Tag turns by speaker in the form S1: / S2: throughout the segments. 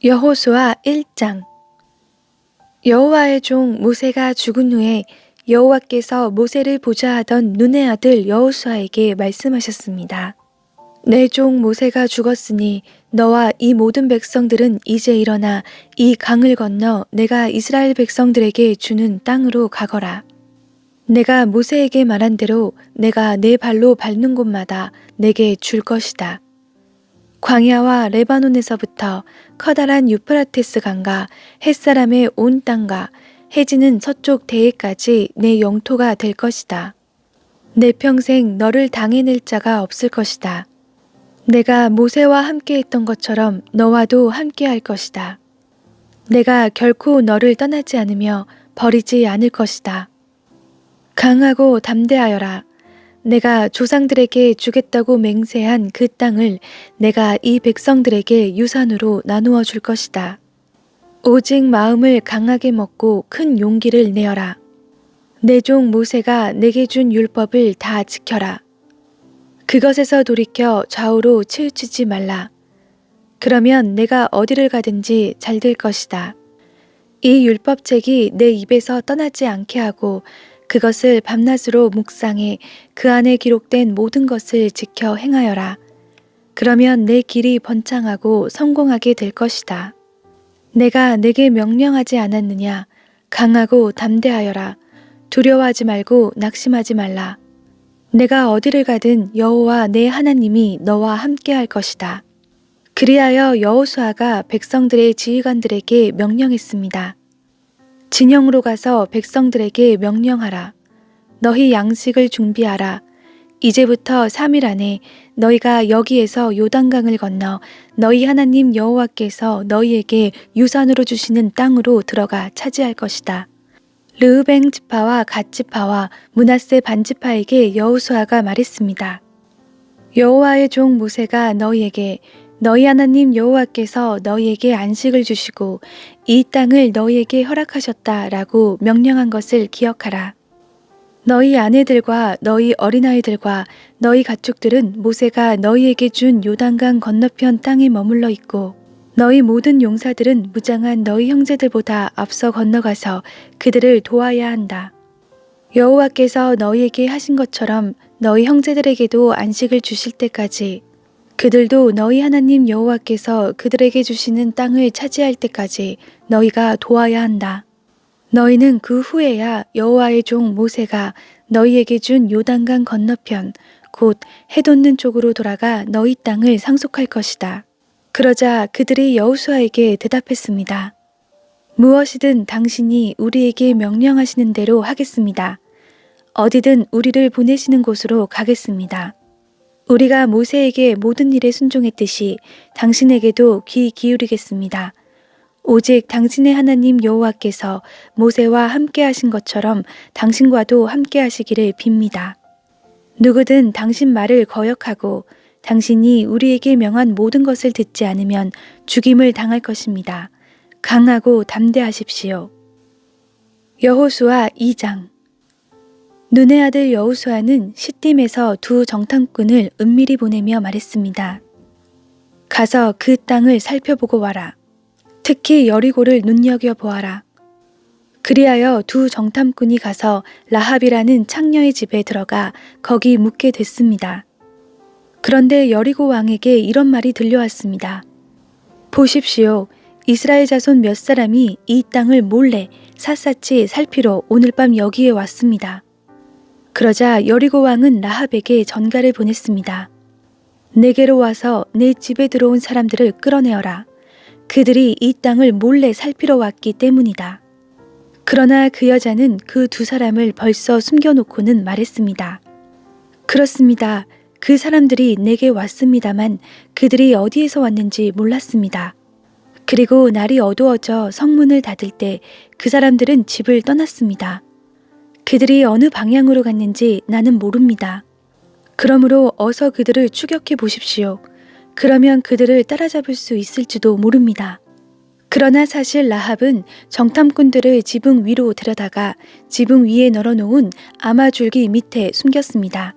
S1: 여호수아 1장. 여호와의 종 모세가 죽은 후에 여호와께서 모세를 보좌하던 눈의 아들 여호수아에게 말씀하셨습니다. 내 종 모세가 죽었으니 너와 이 모든 백성들은 이제 일어나 이 강을 건너 내가 이스라엘 백성들에게 주는 땅으로 가거라. 내가 모세에게 말한 대로 내가 내 발로 밟는 곳마다 내게 줄 것이다. 광야와 레바논에서부터 커다란 유프라테스 강과 햇사람의 온 땅과 해지는 서쪽 대해까지 내 영토가 될 것이다. 내 평생 너를 당해낼 자가 없을 것이다. 내가 모세와 함께 했던 것처럼 너와도 함께 할 것이다. 내가 결코 너를 떠나지 않으며 버리지 않을 것이다. 강하고 담대하여라. 내가 조상들에게 주겠다고 맹세한 그 땅을 내가 이 백성들에게 유산으로 나누어 줄 것이다. 오직 마음을 강하게 먹고 큰 용기를 내어라. 내 종 모세가 내게 준 율법을 다 지켜라. 그것에서 돌이켜 좌우로 치우치지 말라. 그러면 내가 어디를 가든지 잘 될 것이다. 이 율법책이 내 입에서 떠나지 않게 하고 그것을 밤낮으로 묵상해 그 안에 기록된 모든 것을 지켜 행하여라. 그러면 내 길이 번창하고 성공하게 될 것이다. 내가 내게 명령하지 않았느냐? 강하고 담대하여라. 두려워하지 말고 낙심하지 말라. 내가 어디를 가든 여호와 내 하나님이 너와 함께 할 것이다. 그리하여 여호수아가 백성들의 지휘관들에게 명령했습니다. 진영으로 가서 백성들에게 명령하라. 너희 양식을 준비하라. 이제부터 3일 안에 너희가 여기에서 요단강을 건너 너희 하나님 여호와께서 너희에게 유산으로 주시는 땅으로 들어가 차지할 것이다. 르우벤 지파와 갓 지파와 므낫세 반 지파에게 여호수아가 말했습니다. 여호와의 종 모세가 너희에게 너희 하나님 여호와께서 너희에게 안식을 주시고 이 땅을 너희에게 허락하셨다라고 명령한 것을 기억하라. 너희 아내들과 너희 어린아이들과 너희 가축들은 모세가 너희에게 준 요단강 건너편 땅에 머물러 있고 너희 모든 용사들은 무장한 너희 형제들보다 앞서 건너가서 그들을 도와야 한다. 여호와께서 너희에게 하신 것처럼 너희 형제들에게도 안식을 주실 때까지 그들도 너희 하나님 여호와께서 그들에게 주시는 땅을 차지할 때까지 너희가 도와야 한다. 너희는 그 후에야 여호와의 종 모세가 너희에게 준 요단강 건너편 곧 해 돋는 쪽으로 돌아가 너희 땅을 상속할 것이다. 그러자 그들이 여호수아에게 대답했습니다. 무엇이든 당신이 우리에게 명령하시는 대로 하겠습니다. 어디든 우리를 보내시는 곳으로 가겠습니다. 우리가 모세에게 모든 일에 순종했듯이 당신에게도 귀 기울이겠습니다. 오직 당신의 하나님 여호와께서 모세와 함께 하신 것처럼 당신과도 함께 하시기를 빕니다. 누구든 당신 말을 거역하고 당신이 우리에게 명한 모든 것을 듣지 않으면 죽임을 당할 것입니다. 강하고 담대하십시오. 여호수아 2장. 눈의 아들 여호수아는 시딤에서 두 정탐꾼을 은밀히 보내며 말했습니다. 가서 그 땅을 살펴보고 와라. 특히 여리고를 눈여겨보아라. 그리하여 두 정탐꾼이 가서 라합이라는 창녀의 집에 들어가 거기 묵게 됐습니다. 그런데 여리고 왕에게 이런 말이 들려왔습니다. 보십시오. 이스라엘 자손 몇 사람이 이 땅을 몰래 샅샅이 살피러 오늘 밤 여기에 왔습니다. 그러자 여리고 왕은 라합에게 전가를 보냈습니다. 내게로 와서 내 집에 들어온 사람들을 끌어내어라. 그들이 이 땅을 몰래 살피러 왔기 때문이다. 그러나 그 여자는 그 두 사람을 벌써 숨겨놓고는 말했습니다. 그렇습니다. 그 사람들이 내게 왔습니다만 그들이 어디에서 왔는지 몰랐습니다. 그리고 날이 어두워져 성문을 닫을 때 그 사람들은 집을 떠났습니다. 그들이 어느 방향으로 갔는지 나는 모릅니다. 그러므로 어서 그들을 추격해 보십시오. 그러면 그들을 따라잡을 수 있을지도 모릅니다. 그러나 사실 라합은 정탐꾼들을 지붕 위로 데려다가 지붕 위에 널어놓은 아마줄기 밑에 숨겼습니다.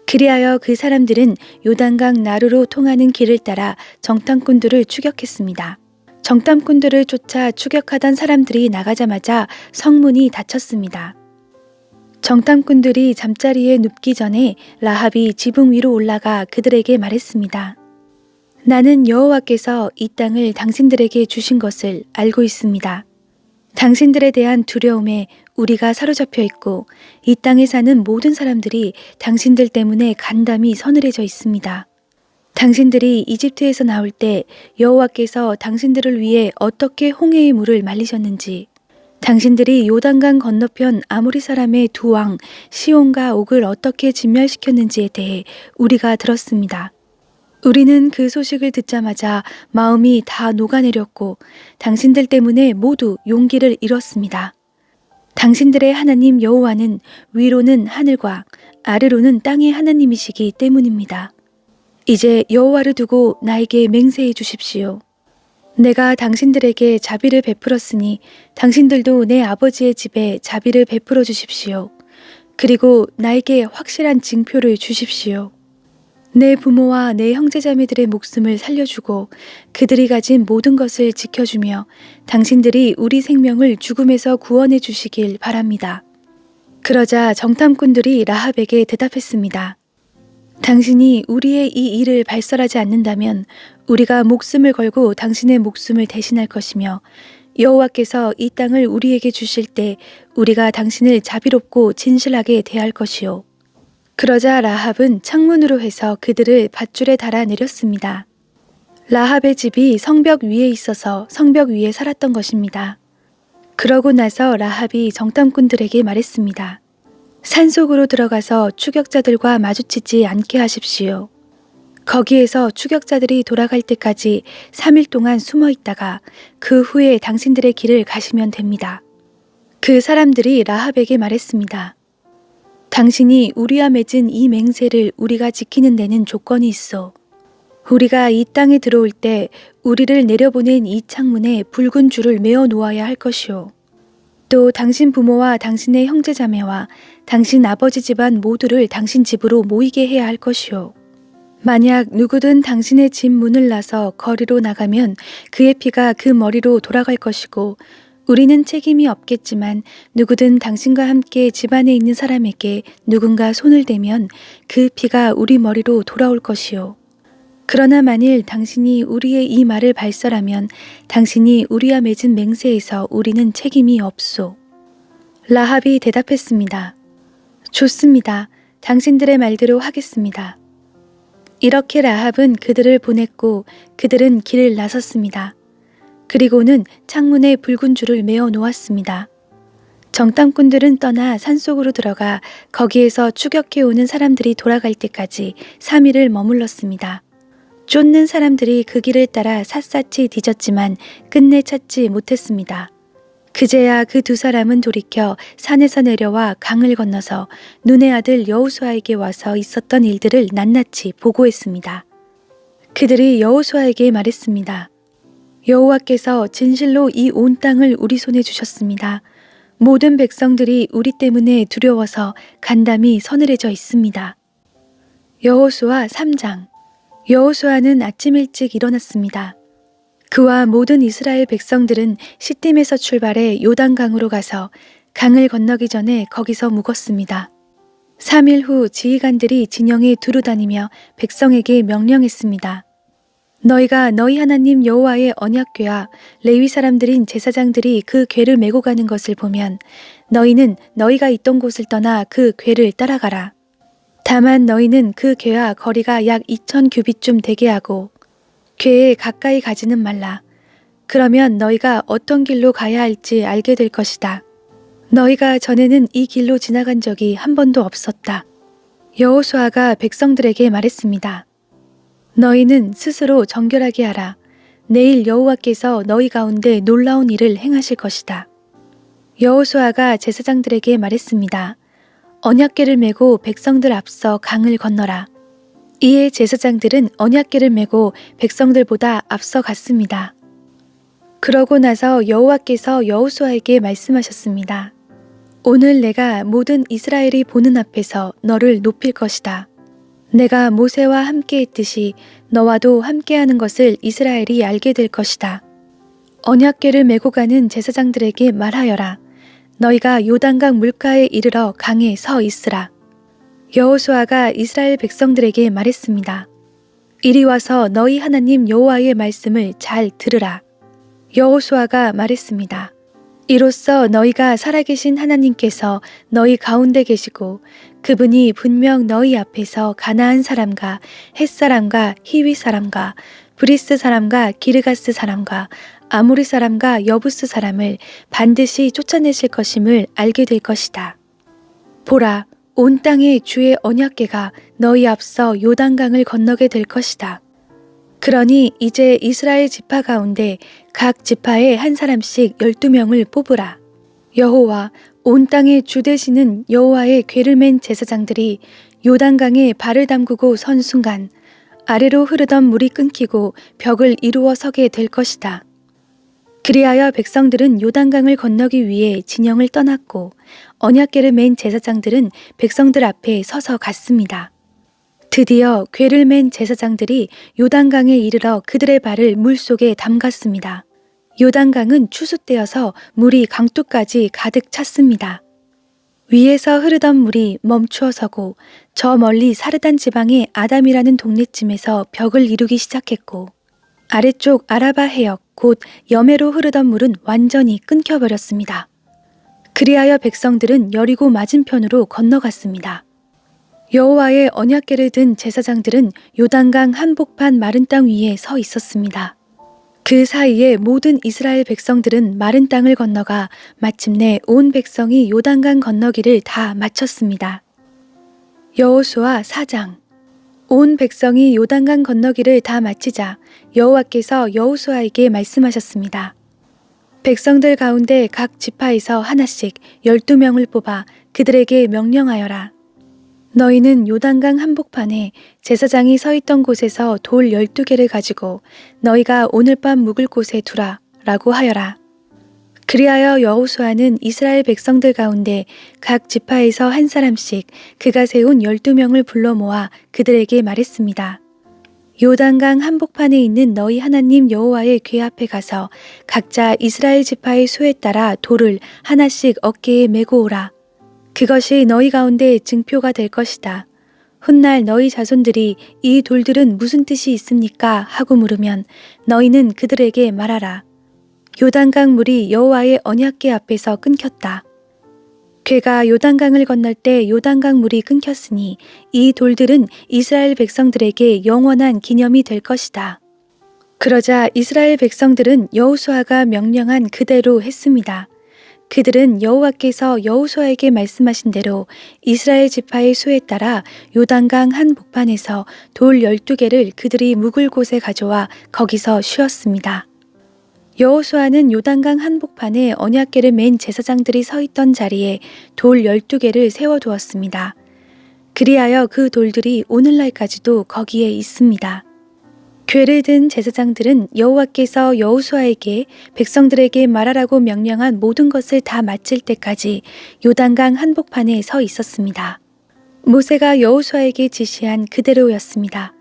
S1: 그리하여 그 사람들은 요단강 나루로 통하는 길을 따라 정탐꾼들을 추격했습니다. 정탐꾼들을 쫓아 추격하던 사람들이 나가자마자 성문이 닫혔습니다. 정탐꾼들이 잠자리에 눕기 전에 라합이 지붕 위로 올라가 그들에게 말했습니다. 나는 여호와께서 이 땅을 당신들에게 주신 것을 알고 있습니다. 당신들에 대한 두려움에 우리가 사로잡혀 있고 이 땅에 사는 모든 사람들이 당신들 때문에 간담이 서늘해져 있습니다. 당신들이 이집트에서 나올 때 여호와께서 당신들을 위해 어떻게 홍해의 물을 말리셨는지, 당신들이 요단강 건너편 아모리 사람의 두 왕 시온과 옥을 어떻게 진멸시켰는지에 대해 우리가 들었습니다. 우리는 그 소식을 듣자마자 마음이 다 녹아내렸고 당신들 때문에 모두 용기를 잃었습니다. 당신들의 하나님 여호와는 위로는 하늘과 아래로는 땅의 하나님이시기 때문입니다. 이제 여호와를 두고 나에게 맹세해 주십시오. 내가 당신들에게 자비를 베풀었으니 당신들도 내 아버지의 집에 자비를 베풀어 주십시오. 그리고 나에게 확실한 징표를 주십시오. 내 부모와 내 형제자매들의 목숨을 살려주고 그들이 가진 모든 것을 지켜주며 당신들이 우리 생명을 죽음에서 구원해 주시길 바랍니다. 그러자 정탐꾼들이 라합에게 대답했습니다. 당신이 우리의 이 일을 발설하지 않는다면 우리가 목숨을 걸고 당신의 목숨을 대신할 것이며 여호와께서 이 땅을 우리에게 주실 때 우리가 당신을 자비롭고 진실하게 대할 것이요. 그러자 라합은 창문으로 해서 그들을 밧줄에 달아 내렸습니다. 라합의 집이 성벽 위에 있어서 성벽 위에 살았던 것입니다. 그러고 나서 라합이 정탐꾼들에게 말했습니다. 산속으로 들어가서 추격자들과 마주치지 않게 하십시오. 거기에서 추격자들이 돌아갈 때까지 3일 동안 숨어 있다가 그 후에 당신들의 길을 가시면 됩니다. 그 사람들이 라합에게 말했습니다. 당신이 우리와 맺은 이 맹세를 우리가 지키는 데는 조건이 있어. 우리가 이 땅에 들어올 때 우리를 내려보낸 이 창문에 붉은 줄을 메어 놓아야 할 것이오. 또 당신 부모와 당신의 형제자매와 당신 아버지 집안 모두를 당신 집으로 모이게 해야 할 것이오. 만약 누구든 당신의 집 문을 나서 거리로 나가면 그의 피가 그 머리로 돌아갈 것이고 우리는 책임이 없겠지만 누구든 당신과 함께 집안에 있는 사람에게 누군가 손을 대면 그 피가 우리 머리로 돌아올 것이오. 그러나 만일 당신이 우리의 이 말을 발설하면 당신이 우리와 맺은 맹세에서 우리는 책임이 없소. 라합이 대답했습니다. 좋습니다. 당신들의 말대로 하겠습니다. 이렇게 라합은 그들을 보냈고 그들은 길을 나섰습니다. 그리고는 창문에 붉은 줄을 메어 놓았습니다. 정탐꾼들은 떠나 산속으로 들어가 거기에서 추격해오는 사람들이 돌아갈 때까지 3일을 머물렀습니다. 쫓는 사람들이 그 길을 따라 샅샅이 뒤졌지만 끝내 찾지 못했습니다. 그제야 그 두 사람은 돌이켜 산에서 내려와 강을 건너서 눈의 아들 여호수아에게 와서 있었던 일들을 낱낱이 보고했습니다. 그들이 여호수아에게 말했습니다. 여호와께서 진실로 이 온 땅을 우리 손에 주셨습니다. 모든 백성들이 우리 때문에 두려워서 간담이 서늘해져 있습니다. 여호수아 3장. 여호수아는 아침 일찍 일어났습니다. 그와 모든 이스라엘 백성들은 시딤에서 출발해 요단강으로 가서 강을 건너기 전에 거기서 묵었습니다. 3일 후 지휘관들이 진영에 두루 다니며 백성에게 명령했습니다. 너희가 너희 하나님 여호와의 언약궤와 레위 사람들인 제사장들이 그 궤를 메고 가는 것을 보면 너희는 너희가 있던 곳을 떠나 그 궤를 따라가라. 다만 너희는 그 궤와 거리가 약 2000 규빗쯤 되게 하고 궤에 가까이 가지는 말라. 그러면 너희가 어떤 길로 가야 할지 알게 될 것이다. 너희가 전에는 이 길로 지나간 적이 한 번도 없었다. 여호수아가 백성들에게 말했습니다. 너희는 스스로 정결하게 하라. 내일 여호와께서 너희 가운데 놀라운 일을 행하실 것이다. 여호수아가 제사장들에게 말했습니다. 언약궤를 메고 백성들 앞서 강을 건너라. 이에 제사장들은 언약궤를 메고 백성들보다 앞서 갔습니다. 그러고 나서 여호와께서 여호수아에게 말씀하셨습니다. 오늘 내가 모든 이스라엘이 보는 앞에서 너를 높일 것이다. 내가 모세와 함께 했듯이 너와도 함께하는 것을 이스라엘이 알게 될 것이다. 언약궤를 메고 가는 제사장들에게 말하여라. 너희가 요단강 물가에 이르러 강에 서 있으라. 여호수아가 이스라엘 백성들에게 말했습니다. 이리 와서 너희 하나님 여호와의 말씀을 잘 들으라. 여호수아가 말했습니다. 이로써 너희가 살아계신 하나님께서 너희 가운데 계시고 그분이 분명 너희 앞에서 가나안 사람과 헷 사람과 히위 사람과 브리스 사람과 기르가스 사람과 아모리 사람과 여부스 사람을 반드시 쫓아내실 것임을 알게 될 것이다. 보라, 온 땅에 주의 언약궤가 너희 앞서 요단강을 건너게 될 것이다. 그러니 이제 이스라엘 지파 가운데 각 지파에 한 사람씩 12명을 뽑으라. 여호와, 온 땅의 주 되시는 여호와의 궤를 맨 제사장들이 요단강에 발을 담그고 선 순간 아래로 흐르던 물이 끊기고 벽을 이루어 서게 될 것이다. 그리하여 백성들은 요단강을 건너기 위해 진영을 떠났고 언약궤를 맨 제사장들은 백성들 앞에 서서 갔습니다. 드디어 궤를 맨 제사장들이 요단강에 이르러 그들의 발을 물속에 담갔습니다. 요단강은 추수되어서 물이 강둑까지 가득 찼습니다. 위에서 흐르던 물이 멈추어 서고 저 멀리 사르단 지방의 아담이라는 동네쯤에서 벽을 이루기 시작했고 아래쪽 아라바 해역 곧 여매로 흐르던 물은 완전히 끊겨버렸습니다. 그리하여 백성들은 여리고 맞은편으로 건너갔습니다. 여호와의 언약궤를 든 제사장들은 요단강 한복판 마른 땅 위에 서 있었습니다. 그 사이에 모든 이스라엘 백성들은 마른 땅을 건너가 마침내 온 백성이 요단강 건너기를 다 마쳤습니다. 여호수아 4장. 온 백성이 요단강 건너기를 다 마치자 여호와께서 여호수아에게 말씀하셨습니다. 백성들 가운데 각 지파에서 하나씩 12명을 뽑아 그들에게 명령하여라. 너희는 요단강 한복판에 제사장이 서 있던 곳에서 돌 12개를 가지고 너희가 오늘 밤 묵을 곳에 두라 라고 하여라. 그리하여 여호수아는 이스라엘 백성들 가운데 각 지파에서 한 사람씩 그가 세운 12명을 불러 모아 그들에게 말했습니다. 요단강 한복판에 있는 너희 하나님 여호와의 궤 앞에 가서 각자 이스라엘 지파의 수에 따라 돌을 하나씩 어깨에 메고 오라. 그것이 너희 가운데 증표가 될 것이다. 훗날 너희 자손들이 이 돌들은 무슨 뜻이 있습니까? 하고 물으면 너희는 그들에게 말하라. 요단강 물이 여호와의 언약궤 앞에서 끊겼다. 궤가 요단강을 건널 때 요단강 물이 끊겼으니 이 돌들은 이스라엘 백성들에게 영원한 기념이 될 것이다. 그러자 이스라엘 백성들은 여호수아가 명령한 그대로 했습니다. 그들은 여호와께서 여호수아에게 말씀하신 대로 이스라엘 지파의 수에 따라 요단강 한복판에서 돌 12개를 그들이 묵을 곳에 가져와 거기서 쉬었습니다. 여호수아는 요단강 한복판에 언약궤를 맨 제사장들이 서 있던 자리에 돌 12개를 세워두었습니다. 그리하여 그 돌들이 오늘날까지도 거기에 있습니다. 궤를 든 제사장들은 여호와께서 여호수아에게 백성들에게 말하라고 명령한 모든 것을 다 마칠 때까지 요단강 한복판에 서 있었습니다. 모세가 여호수아에게 지시한 그대로였습니다.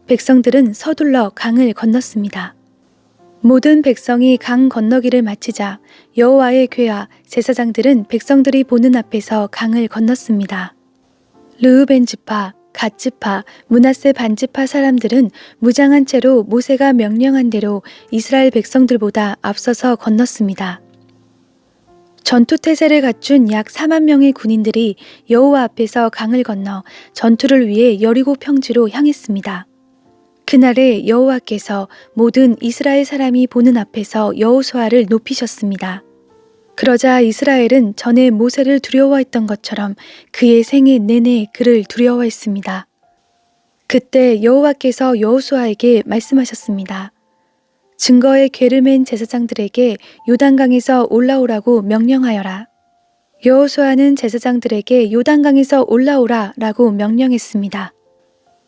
S1: 백성들은 서둘러 강을 건넜습니다. 모든 백성이 강 건너기를 마치자 여호와의 궤와 제사장들은 백성들이 보는 앞에서 강을 건넜습니다. 르우벤 지파, 갓 지파, 므낫세 반 지파 사람들은 무장한 채로 모세가 명령한 대로 이스라엘 백성들보다 앞서서 건넜습니다. 전투 태세를 갖춘 약 4만 명의 군인들이 여호와 앞에서 강을 건너 전투를 위해 여리고 평지로 향했습니다. 그날에 여호와께서 모든 이스라엘 사람이 보는 앞에서 여호수아를 높이셨습니다. 그러자 이스라엘은 전에 모세를 두려워했던 것처럼 그의 생애 내내 그를 두려워했습니다. 그때 여호와께서 여호수아에게 말씀하셨습니다. 증거의 궤를 맨 제사장들에게 요단강에서 올라오라고 명령하여라. 여호수아는 제사장들에게 요단강에서 올라오라 라고 명령했습니다.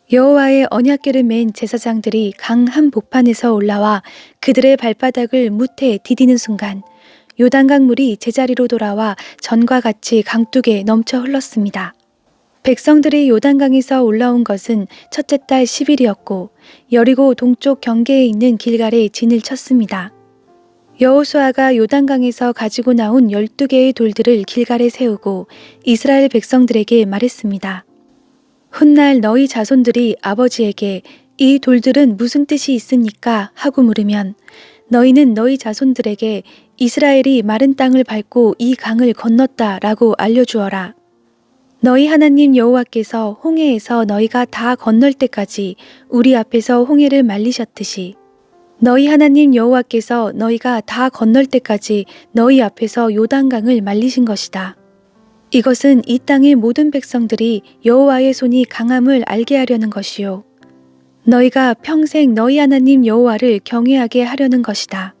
S1: 여호와의 언약궤를 맨 제사장들이 강 한복판에서 올라와 그들의 발바닥을 무태 디디는 순간 요단강 물이 제자리로 돌아와 전과 같이 강둑에 넘쳐 흘렀습니다. 백성들이 요단강에서 올라온 것은 첫째 달 10일이었고 여리고 동쪽 경계에 있는 길갈에 진을 쳤습니다. 여호수아가 요단강에서 가지고 나온 12개의 돌들을 길갈에 세우고 이스라엘 백성들에게 말했습니다. 훗날 너희 자손들이 아버지에게 이 돌들은 무슨 뜻이 있습니까? 하고 물으면 너희는 너희 자손들에게 이스라엘이 마른 땅을 밟고 이 강을 건넜다 라고 알려주어라. 너희 하나님 여호와께서 홍해에서 너희가 다 건널 때까지 우리 앞에서 홍해를 말리셨듯이 너희 하나님 여호와께서 너희가 다 건널 때까지 너희 앞에서 요단강을 말리신 것이다. 이것은 이 땅의 모든 백성들이 여호와의 손이 강함을 알게 하려는 것이요. 너희가 평생 너희 하나님 여호와를 경외하게 하려는 것이다.